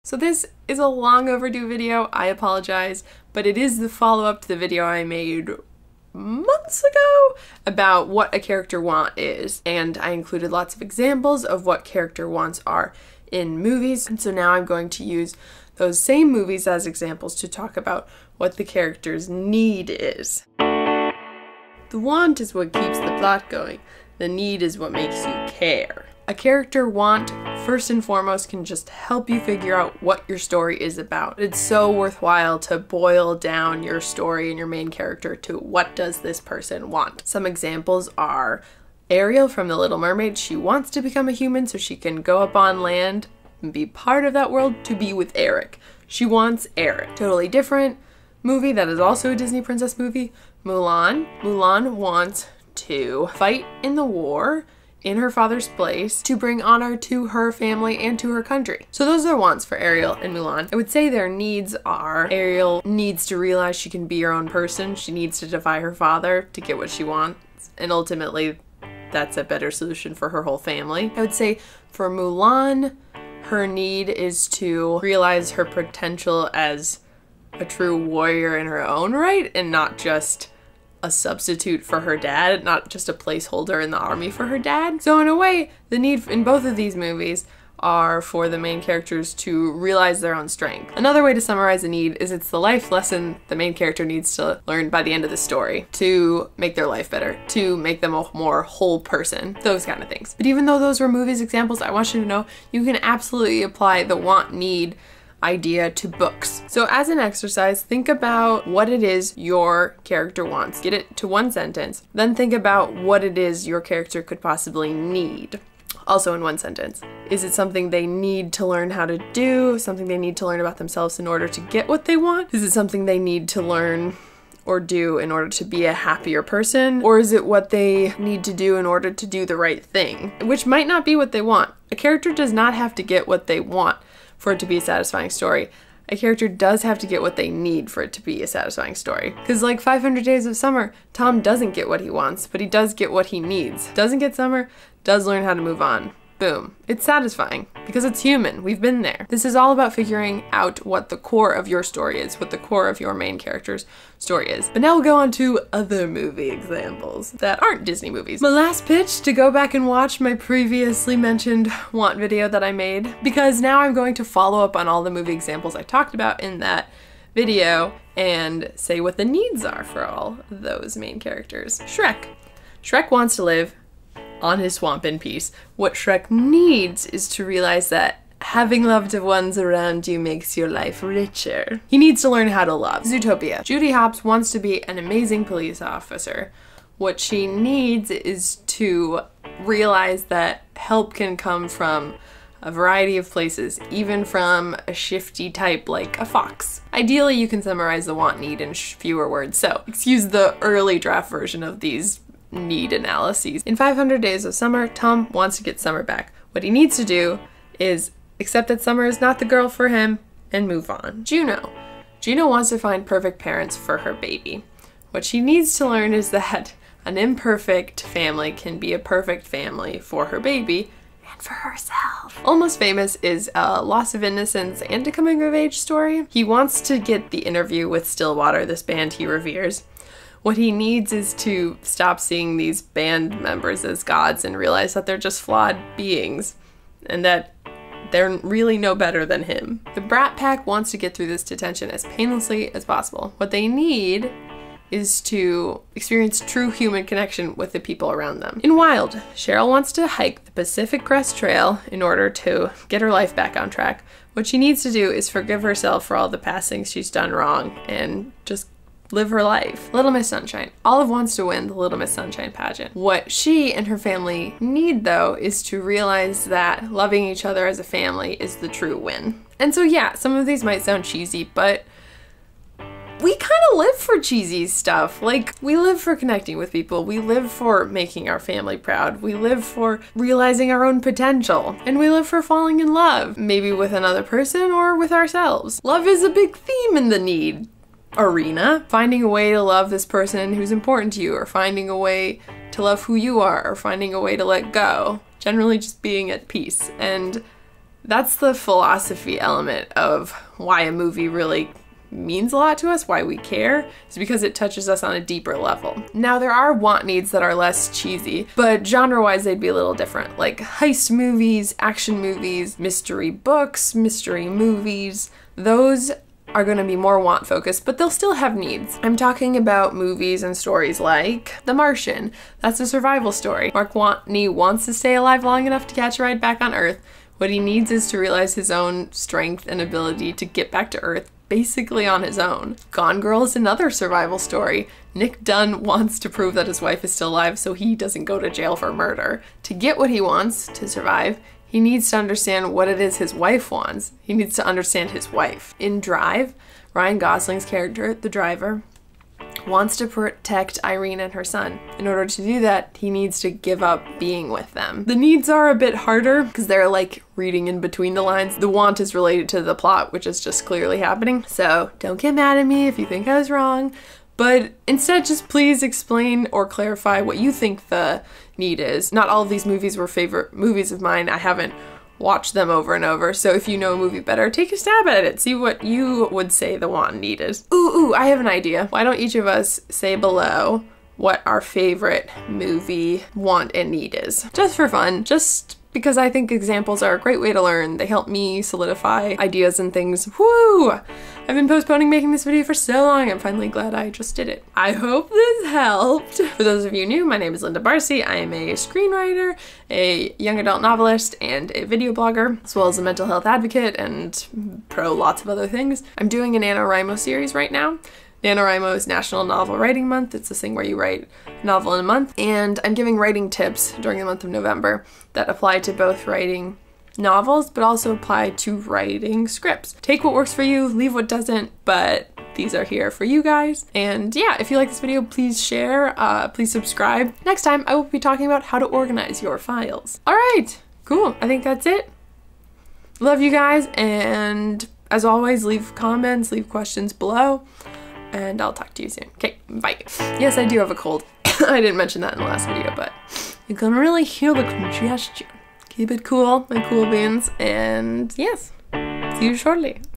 So this is a long overdue video, I apologize, but it is the follow-up to the video I made months ago about what a character want is, and I included lots of examples of what character wants are in movies, and so now I'm going to use those same movies as examples to talk about what the character's need is. The want is what keeps the plot going. The need is what makes you care. A character want, first and foremost, can just help you figure out what your story is about. It's so worthwhile to boil down your story and your main character to what does this person want. Some examples are Ariel from The Little Mermaid. She wants to become a human so she can go up on land and be part of that world to be with Eric. She wants Eric. Totally different movie that is also a Disney princess movie, Mulan. Mulan wants to fight in the war in her father's place to bring honor to her family and to her country. So those are wants for Ariel and Mulan. I would say their needs are Ariel needs to realize she can be her own person. She needs to defy her father to get what she wants, and ultimately that's a better solution for her whole family. I would say for Mulan, her need is to realize her potential as a true warrior in her own right and not just a substitute for her dad, not just a placeholder in the army for her dad. So in a way, the need in both of these movies are for the main characters to realize their own strength. Another way to summarize a need is it's the life lesson the main character needs to learn by the end of the story to make their life better, to make them a more whole person, those kind of things. But even though those were movies examples, I want you to know you can absolutely apply the want-need idea to books. So as an exercise, think about what it is your character wants. Get it to one sentence. Then think about what it is your character could possibly need. Also in one sentence. Is it something they need to learn how to do? Something they need to learn about themselves in order to get what they want? Is it something they need to learn or do in order to be a happier person? Or is it what they need to do in order to do the right thing? Which might not be what they want. A character does not have to get what they want for it to be a satisfying story. A character does have to get what they need for it to be a satisfying story. Because like 500 Days of Summer, Tom doesn't get what he wants, but he does get what he needs. Doesn't get summer, does learn how to move on. Boom. It's satisfying because it's human. We've been there. This is all about figuring out what the core of your story is, what the core of your main character's story is. But now we'll go on to other movie examples that aren't Disney movies. My last pitch to go back and watch my previously mentioned want video that I made, because now I'm going to follow up on all the movie examples I talked about in that video and say what the needs are for all those main characters. Shrek. Shrek wants to live on his swamp in peace. What Shrek needs is to realize that having loved ones around you makes your life richer. He needs to learn how to love. Zootopia. Judy Hopps wants to be an amazing police officer. What she needs is to realize that help can come from a variety of places, even from a shifty type like a fox. Ideally, you can summarize the want need in fewer words, so excuse the early draft version of these need analyses. In 500 Days of Summer, Tom wants to get Summer back. What he needs to do is accept that Summer is not the girl for him and move on. Juno. Juno wants to find perfect parents for her baby. What she needs to learn is that an imperfect family can be a perfect family for her baby and for herself. Almost Famous is a loss of innocence and a coming of age story. He wants to get the interview with Stillwater, this band he reveres. What he needs is to stop seeing these band members as gods and realize that they're just flawed beings and that they're really no better than him. The Brat Pack wants to get through this detention as painlessly as possible. What they need is to experience true human connection with the people around them. In Wild, Cheryl wants to hike the Pacific Crest Trail in order to get her life back on track. What she needs to do is forgive herself for all the past things she's done wrong and just live her life. Little Miss Sunshine. Olive wants to win the Little Miss Sunshine pageant. What she and her family need, though, is to realize that loving each other as a family is the true win. And so yeah, some of these might sound cheesy, but we kind of live for cheesy stuff. Like, we live for connecting with people. We live for making our family proud. We live for realizing our own potential. And we live for falling in love, maybe with another person or with ourselves. Love is a big theme in the need arena. Finding a way to love this person who's important to you, or finding a way to love who you are, or finding a way to let go. Generally just being at peace. And That's the philosophy element of why a movie really means a lot to us, why we care, is because it touches us on a deeper level. Now, there are want needs that are less cheesy, but genre-wise they'd be a little different, like heist movies, action movies, mystery books, mystery movies. Those are going to be more want focused, but they'll still have needs. I'm talking about movies and stories like The Martian. That's a survival story. Mark Watney wants to stay alive long enough to catch a ride back on Earth. What he needs is to realize his own strength and ability to get back to Earth basically on his own. Gone Girl is another survival story. Nick Dunn wants to prove that his wife is still alive so he doesn't go to jail for murder. To get what he wants, to survive, he needs to understand what it is his wife wants. He needs to understand his wife. In Drive, Ryan Gosling's character, the driver, wants to protect Irene and her son. In order to do that, he needs to give up being with them. The needs are a bit harder because they're like reading in between the lines. The want is related to the plot, which is just clearly happening. So don't get mad at me if you think I was wrong, but instead just please explain or clarify what you think the need is. Not all of these movies were favorite movies of mine. I haven't watch them over and over, so if you know a movie better, take a stab at it. See what you would say the want and need is. Ooh, I have an idea. Why don't each of us say below what our favorite movie want and need is? Just for fun, just because I think examples are a great way to learn. They help me solidify ideas and things. Woo! I've been postponing making this video for so long. I'm finally glad I just did it. I hope this helped. For those of you new, my name is Linda Barcy. I am a screenwriter, a young adult novelist, and a video blogger, as well as a mental health advocate and lots of other things. I'm doing a NaNoWriMo series right now. NaNoWriMo is National Novel Writing Month. It's this thing where you write a novel in a month, and I'm giving writing tips during the month of November that apply to both writing novels, but also apply to writing scripts. Take what works for you, leave what doesn't, but these are here for you guys. And yeah, if you like this video, please share, please subscribe. Next time, I will be talking about how to organize your files. All right, cool. I think that's it. Love you guys, and as always, leave comments, leave questions below, and I'll talk to you soon. Okay, bye. Yes, I do have a cold. I didn't mention that in the last video, but you can really hear the congestion. Keep it cool, my cool beans, and yes, see you shortly.